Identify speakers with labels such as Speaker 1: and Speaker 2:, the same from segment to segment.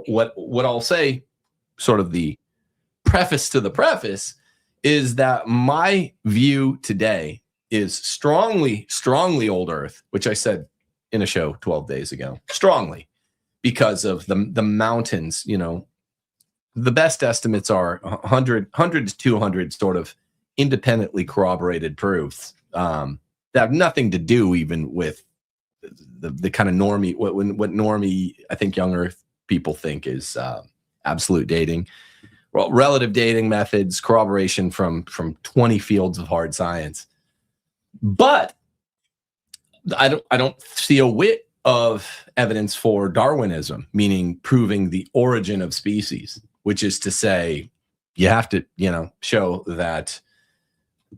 Speaker 1: what I'll say, sort of the preface to the preface, is that my view today is strongly old Earth, which I said in a show 12 days ago, strongly, because of the mountains. The best estimates are 100 to 200 sort of independently corroborated proofs that have nothing to do even with the kind of normie, what normie, I think, young Earth people think is absolute dating. Well, relative dating methods, corroboration from 20 fields of hard science. But I don't see a whit of evidence for Darwinism, meaning proving the origin of species, which is to say, you have to, show that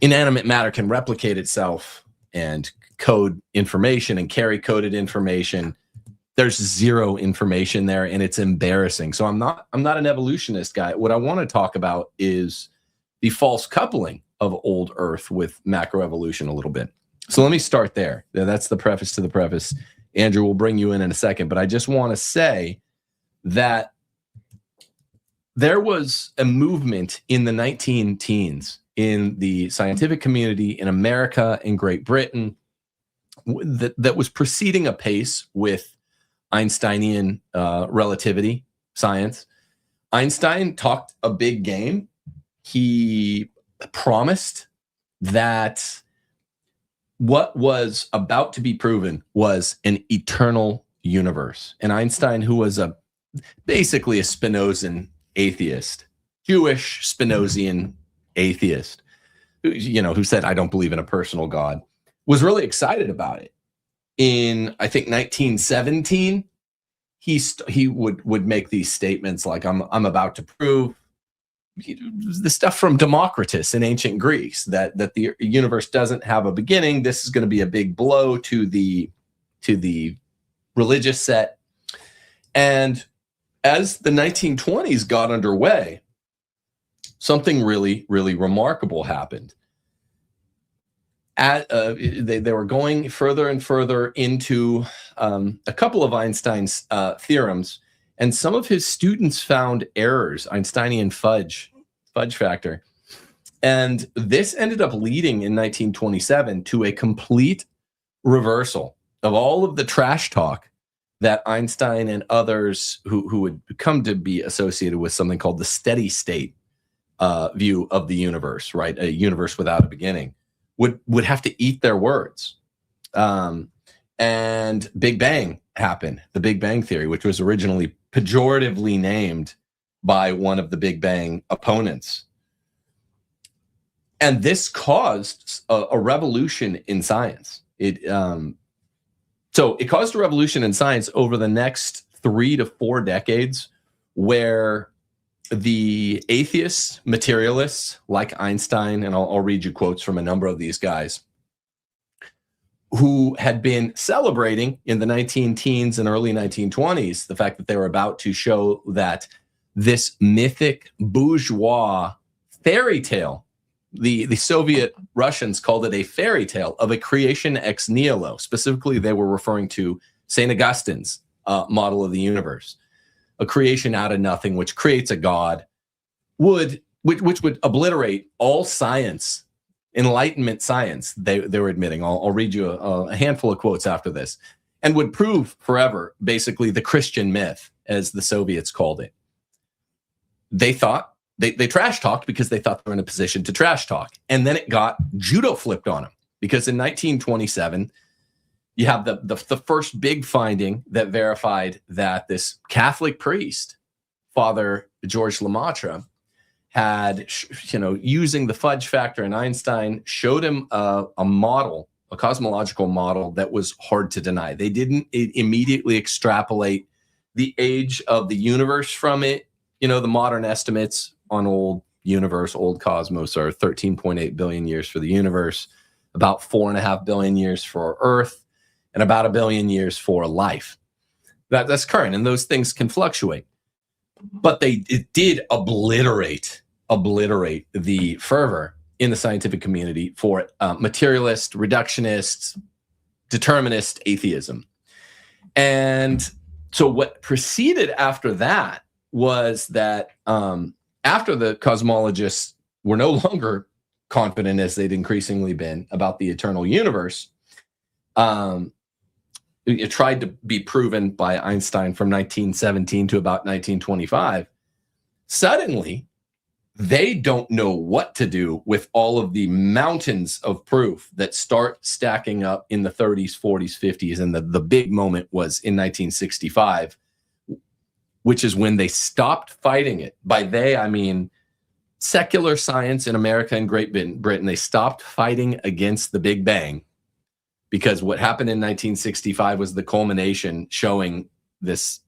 Speaker 1: inanimate matter can replicate itself and code information and carry coded information. There's zero information there, and it's embarrassing. So I'm not an evolutionist guy. What I want to talk about is the false coupling of old Earth with macroevolution a little bit. So let me start there. That's the preface to the preface. Andrew will bring you in a second, but I just want to say that there was a movement in the 19-teens in the scientific community in America and Great Britain that was proceeding apace with Einsteinian relativity science. Einstein talked a big game. He promised that what was about to be proven was an eternal universe. And Einstein, who was basically a Spinozan atheist, Jewish Spinozian atheist, who said, I don't believe in a personal God, was really excited about it. In, I think, 1917, he would make these statements like, I'm about to prove the stuff from Democritus in ancient Greece, that the universe doesn't have a beginning. This is going to be a big blow to the religious set. And as the 1920s got underway, something really, really remarkable happened. They were going further and further into a couple of Einstein's theorems, and some of his students found errors, Einsteinian fudge factor. And this ended up leading in 1927 to a complete reversal of all of the trash talk that Einstein and others who would come to be associated with something called the steady state view of the universe, right? A universe without a beginning, would have to eat their words. And Big Bang happened, the Big Bang Theory, which was originally pejoratively named by one of the Big Bang opponents. And this caused a revolution in science. So it caused a revolution in science over the next 3 to 4 decades, where the atheists, materialists like Einstein, and I'll read you quotes from a number of these guys, who had been celebrating in the 19-teens and early 1920s the fact that they were about to show that this mythic bourgeois fairy tale, the Soviet Russians called it a fairy tale of a creation ex nihilo. Specifically, they were referring to St. Augustine's model of the universe, a creation out of nothing, which creates a God, which would obliterate all science, Enlightenment science, they were admitting. I'll read you a handful of quotes after this, and would prove forever, basically, the Christian myth, as the Soviets called it. They thought, they trash talked because they thought they were in a position to trash talk. And then it got judo flipped on them, because in 1927, you have the first big finding that verified that this Catholic priest, Father George Lemaitre, had, using the fudge factor and Einstein, showed him a model, a cosmological model that was hard to deny. They didn't immediately extrapolate the age of the universe from it. The modern estimates on old universe, old cosmos, are 13.8 billion years for the universe, about 4.5 billion years for Earth, and about 1 billion years for life. That's current, and those things can fluctuate. But it did obliterate the fervor in the scientific community for materialist, reductionist, determinist atheism. And So what proceeded after that was that after the cosmologists were no longer confident, as they'd increasingly been, about the eternal universe, it tried to be proven by Einstein from 1917 to about 1925. Suddenly, they don't know what to do with all of the mountains of proof that start stacking up in the 30s, 40s, 50s. And the big moment was in 1965, which is when they stopped fighting it. By they, I mean secular science in America and Great Britain. They stopped fighting against the Big Bang, because what happened in 1965 was the culmination, showing this,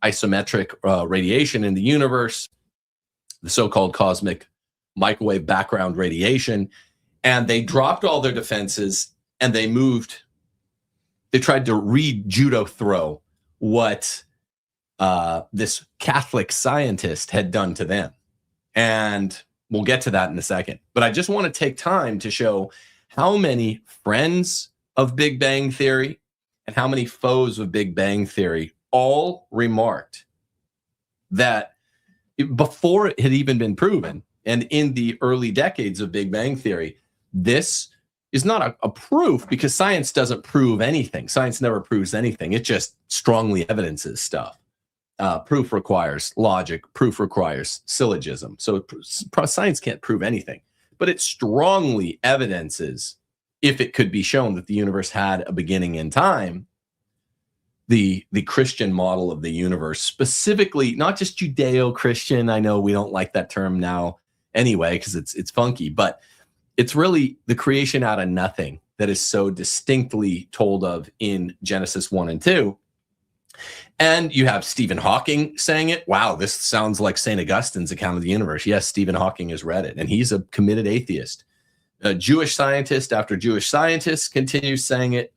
Speaker 1: isometric radiation in the universe, the so-called cosmic microwave background radiation. And they dropped all their defenses and they tried to re-judo throw what this Catholic scientist had done to them. And we'll get to that in a second. But I just want to take time to show how many friends of Big Bang Theory and how many foes of Big Bang Theory all remarked that before it had even been proven, and in the early decades of Big Bang Theory, this is not a proof, because science doesn't prove anything. Science never proves anything. It just strongly evidences stuff. Proof requires logic. Proof requires syllogism. So science can't prove anything, but it strongly evidences, if it could be shown that the universe had a beginning in time, the Christian model of the universe, specifically, not just Judeo-Christian. I know we don't like that term now anyway, because it's funky, but it's really the creation out of nothing that is so distinctly told of in Genesis 1 and 2. And you have Stephen Hawking saying it. Wow, this sounds like St. Augustine's account of the universe. Yes, Stephen Hawking has read it, and he's a committed atheist. A Jewish scientist after Jewish scientist continues saying it.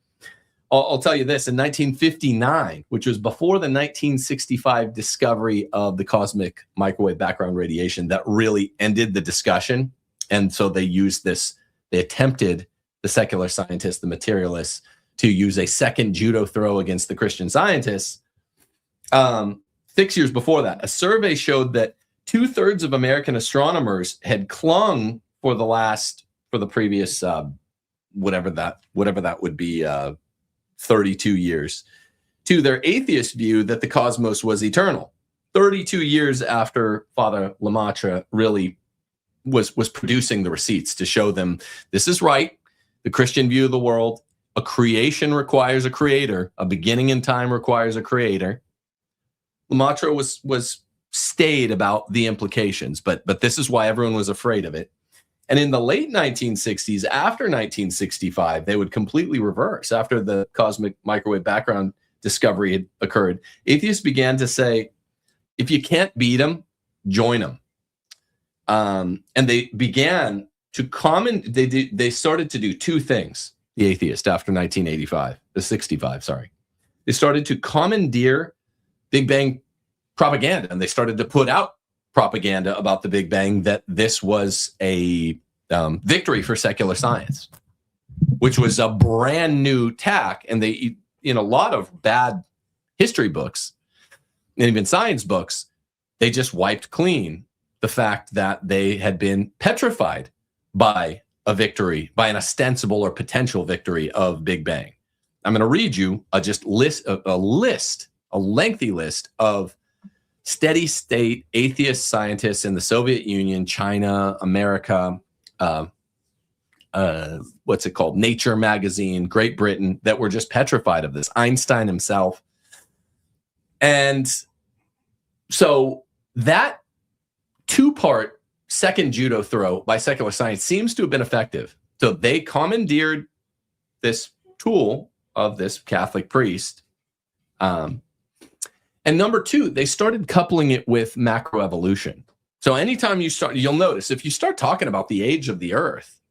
Speaker 1: I'll tell you this, in 1959, which was before the 1965 discovery of the cosmic microwave background radiation that really ended the discussion. And so they used this, they attempted, the secular scientists, the materialists, to use a second judo throw against the Christian scientists. 6 years before that, a survey showed that 2/3 of American astronomers had clung for the previous, whatever that would be, 32 years, to their atheist view that the cosmos was eternal. 32 years after Father Lemaitre really was producing the receipts to show them this is right. The Christian view of the world, a creation requires a creator, a beginning in time requires a creator. Lemaitre was staid about the implications, but this is why everyone was afraid of it. And in the late 1960s, after 1965, they would completely reverse. After the cosmic microwave background discovery had occurred, atheists began to say, if you can't beat them, join them. And they began to they started to do two things, the atheists, after 65, sorry. They started to commandeer Big Bang propaganda, and they started to put out propaganda about the Big Bang, that this was a victory for secular science, which was a brand new tack. And they, in a lot of bad history books and even science books, they just wiped clean the fact that they had been petrified by a victory, by an ostensible or potential victory of Big Bang. I'm going to read you a lengthy list of steady state atheist scientists in the Soviet Union, China, America, what's it called? Nature magazine, Great Britain, that were just petrified of this. Einstein himself. And so that two-part second judo throw by secular science seems to have been effective. So they commandeered this tool of this Catholic priest. And number two, they started coupling it with macroevolution. So anytime you'll notice, if you start talking about the age of the earth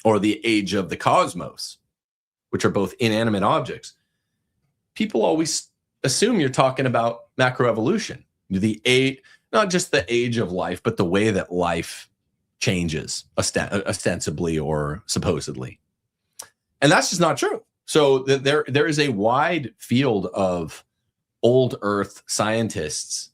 Speaker 1: or the age of the cosmos, which are both inanimate objects, people always assume you're talking about macroevolution, not just the age of life, but the way that life changes ostensibly or supposedly. And that's just not true. So there is a wide field of old Earth scientists.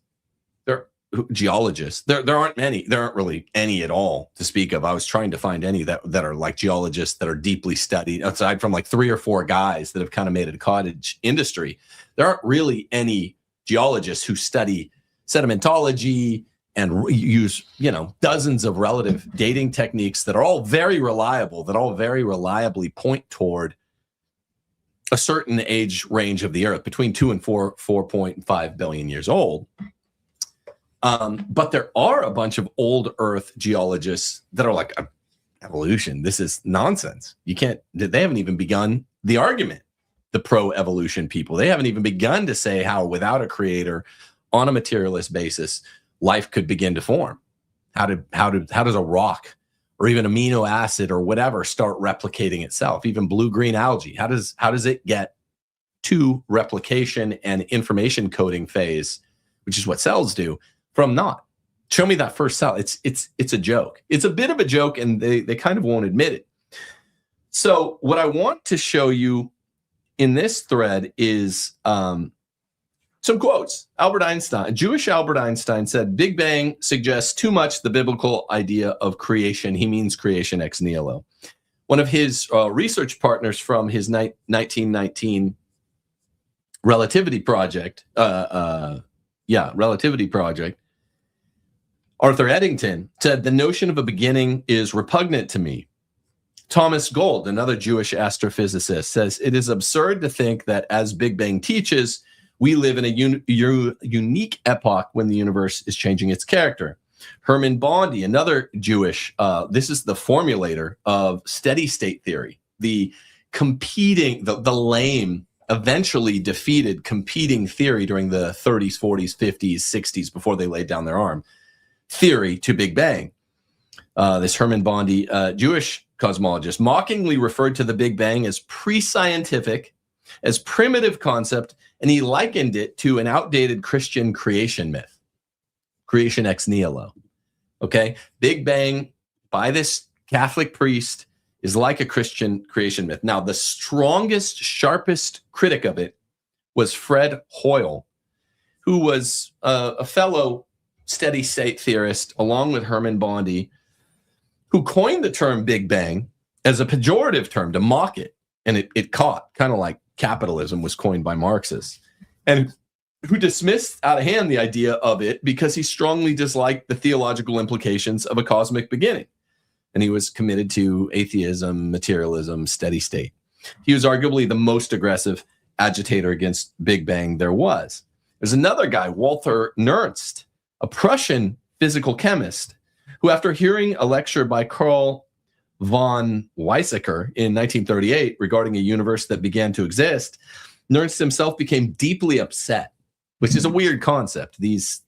Speaker 1: Geologists. There aren't many. There aren't really any at all to speak of. I was trying to find any that are like geologists that are deeply studied, aside from like 3 or 4 guys that have kind of made it a cottage industry. There aren't really any geologists who study sedimentology and use, dozens of relative dating techniques that are all very reliable, that all very reliably point toward a certain age range of the Earth, between 2 and 4.5 billion years old. But there are a bunch of old Earth geologists that are like, evolution, this is nonsense. They haven't even begun the argument, the pro-evolution people. They haven't even begun to say how without a creator, on a materialist basis, life could begin to form. How does a rock or even amino acid or whatever start replicating itself? Even blue-green algae, how does it get to replication and information coding phase, which is what cells do, from not? Show me that first cell. It's a joke. It's a bit of a joke, and they kind of won't admit it. So what I want to show you in this thread is some quotes. Albert Einstein, Jewish Albert Einstein, said, "Big Bang suggests too much the biblical idea of creation." He means creation ex nihilo. One of his research partners from his 1919 relativity project, Arthur Eddington, said, "The notion of a beginning is repugnant to me." Thomas Gold, another Jewish astrophysicist, says, "It is absurd to think that, as Big Bang teaches, we live in a unique epoch when the universe is changing its character." Herman Bondi, another Jewish, this is the formulator of steady state theory, the lame, eventually defeated competing theory during the 30s, 40s, 50s, 60s, before they laid down their arm, theory to Big Bang. This Herman Bondi, Jewish cosmologist, mockingly referred to the Big Bang as pre-scientific, as primitive concept, and he likened it to an outdated Christian creation myth, creation ex nihilo. Okay, Big Bang by this Catholic priest is like a Christian creation myth. Now, the strongest, sharpest critic of it was Fred Hoyle, who was a fellow steady state theorist, along with Herman Bondi, who coined the term Big Bang as a pejorative term to mock it. And it caught, kind of like capitalism was coined by Marxists, and who dismissed out of hand the idea of it because he strongly disliked the theological implications of a cosmic beginning. And he was committed to atheism, materialism, steady state. He was arguably the most aggressive agitator against Big Bang there was. There's another guy, Walther Nernst, a Prussian physical chemist, who, after hearing a lecture by Carl von Weizsäcker in 1938 regarding a universe that began to exist, Nernst himself became deeply upset, which is a weird concept. These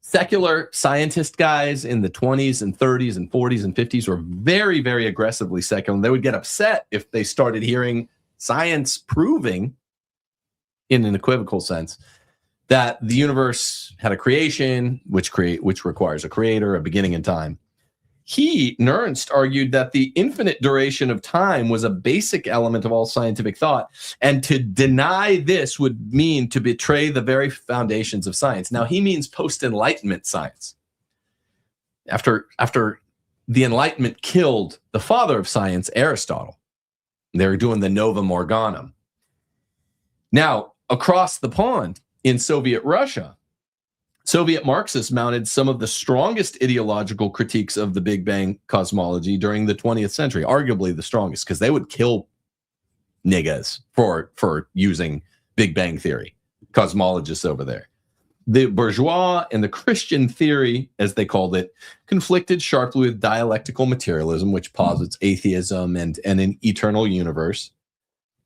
Speaker 1: secular scientist guys in the 20s and 30s and 40s and 50s were very, very aggressively secular. And they would get upset if they started hearing science proving, in an equivocal sense, that the universe had a creation, which requires a creator, a beginning in time. Nernst argued that the infinite duration of time was a basic element of all scientific thought, and to deny this would mean to betray the very foundations of science. Now, he means post-Enlightenment science. After the Enlightenment killed the father of science, Aristotle, they were doing the Novum Organum. Now, across the pond in Soviet Russia, Soviet Marxists mounted some of the strongest ideological critiques of the Big Bang cosmology during the 20th century, arguably the strongest, because they would kill niggas for using Big Bang theory, cosmologists over there. The bourgeois and the Christian theory, as they called it, conflicted sharply with dialectical materialism, which posits atheism and an eternal universe.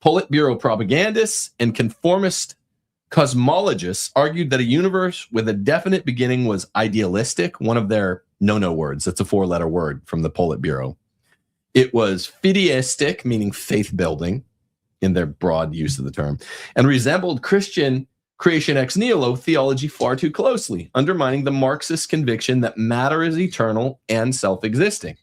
Speaker 1: Politburo propagandists and conformist cosmologists argued that a universe with a definite beginning was idealistic, one of their no-no words. That's a 4-letter word from the Politburo. It was fideistic, meaning faith-building, in their broad use of the term, and resembled Christian creation ex nihilo theology far too closely, undermining the Marxist conviction that matter is eternal and self-existing.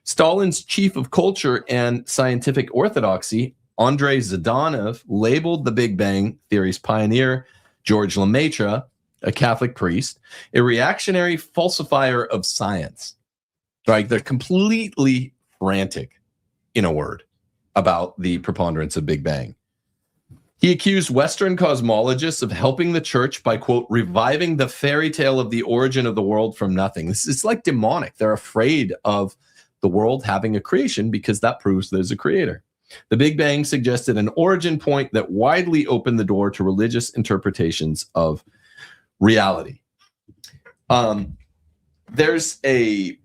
Speaker 1: Stalin's chief of culture and scientific orthodoxy, Andrei Zhdanov labeled the Big Bang theory's pioneer, George Lemaitre, a Catholic priest, a reactionary falsifier of science. Like, they're completely frantic, in a word, about the preponderance of Big Bang. He accused Western cosmologists of helping the church by, quote, reviving the fairy tale of the origin of the world from nothing. It's like demonic. They're afraid of the world having a creation because that proves there's a creator. The Big Bang suggested an origin point that widely opened the door to religious interpretations of reality. There's a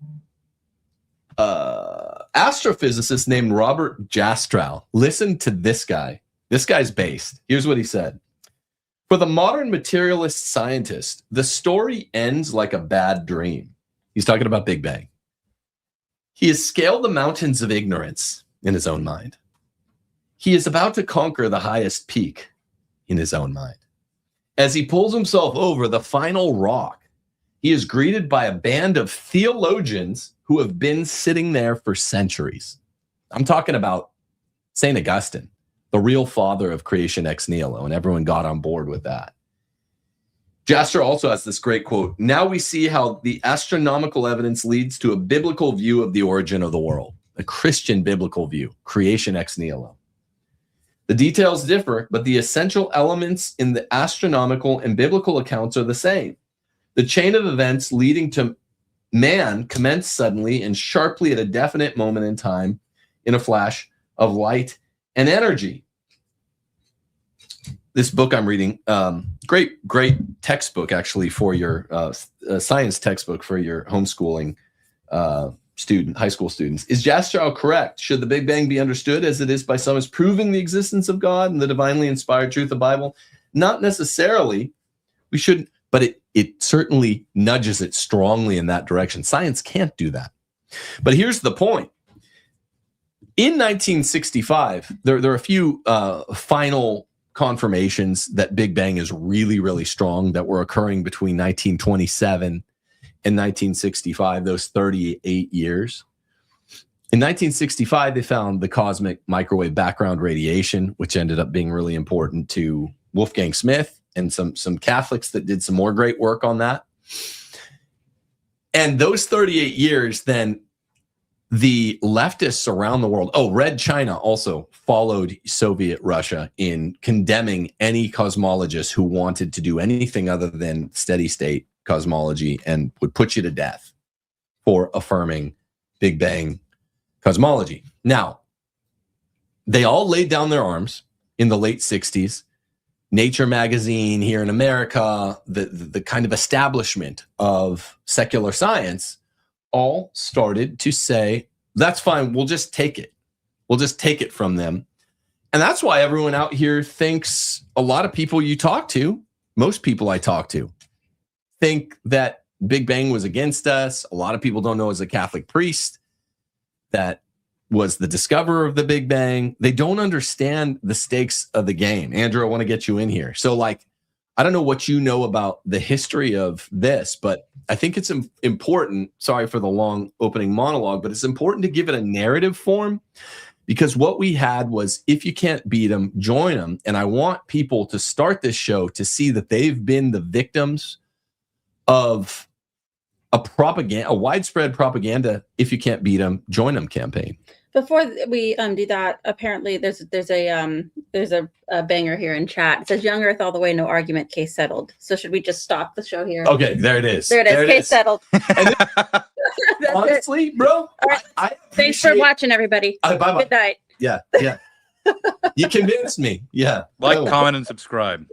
Speaker 1: astrophysicist named Robert Jastrow. Listen to this guy. This guy's based. Here's what he said. For the modern materialist scientist, the story ends like a bad dream. He's talking about Big Bang. He has scaled the mountains of ignorance in his own mind. He is about to conquer the highest peak in his own mind. As he pulls himself over the final rock, he is greeted by a band of theologians who have been sitting there for centuries. I'm talking about St. Augustine, the real father of creation ex nihilo, and everyone got on board with that. Jastrow also has this great quote, now we see how the astronomical evidence leads to a biblical view of the origin of the world, a Christian biblical view, creation ex nihilo. The details differ, but the essential elements in the astronomical and biblical accounts are the same. The chain of events leading to man commenced suddenly and sharply at a definite moment in time in a flash of light and energy. This book I'm reading, great textbook actually for your science textbook for your homeschooling high school students. Is Jastrow correct? Should the Big Bang be understood as it is by some as proving the existence of God and the divinely inspired truth of the Bible? Not necessarily. We shouldn't, but it certainly nudges it strongly in that direction. Science can't do that. But here's the point. In 1965, there are a few final confirmations that Big Bang is really, really strong that were occurring between 1927 and 1965, those 38 years. In 1965, they found the cosmic microwave background radiation, which ended up being really important to Wolfgang Smith and some Catholics that did some more great work on that. And those 38 years, then the leftists around the world, Red China also followed Soviet Russia in condemning any cosmologist who wanted to do anything other than steady state cosmology and would put you to death for affirming Big Bang cosmology. Now, they all laid down their arms in the late 60s. Nature magazine here in America, the kind of establishment of secular science all started to say, that's fine, we'll just take it. We'll just take it from them. And that's why everyone out here thinks, a lot of people you talk to, most people I talk to, think that Big Bang was against us. A lot of people don't know as a Catholic priest that was the discoverer of the Big Bang. They don't understand the stakes of the game. Andrew, I want to get you in here. So I don't know what you know about the history of this, but I think it's important, sorry for the long opening monologue, but it's important to give it a narrative form, because what we had was, if you can't beat them, join them. And I want people to start this show to see that they've been the victims of a widespread propaganda, if you can't beat them, join them campaign.
Speaker 2: Before we do that, apparently there's a banger here in chat. It says, "Young Earth all the way, no argument, case settled." So should we just stop the show here?
Speaker 1: Okay, there it is.
Speaker 2: There it is, case settled.
Speaker 1: Honestly, bro,
Speaker 2: right. Thanks for watching, everybody.
Speaker 1: Bye-bye.
Speaker 2: Good night.
Speaker 1: Yeah. You convinced me. Yeah.
Speaker 3: Comment, and subscribe.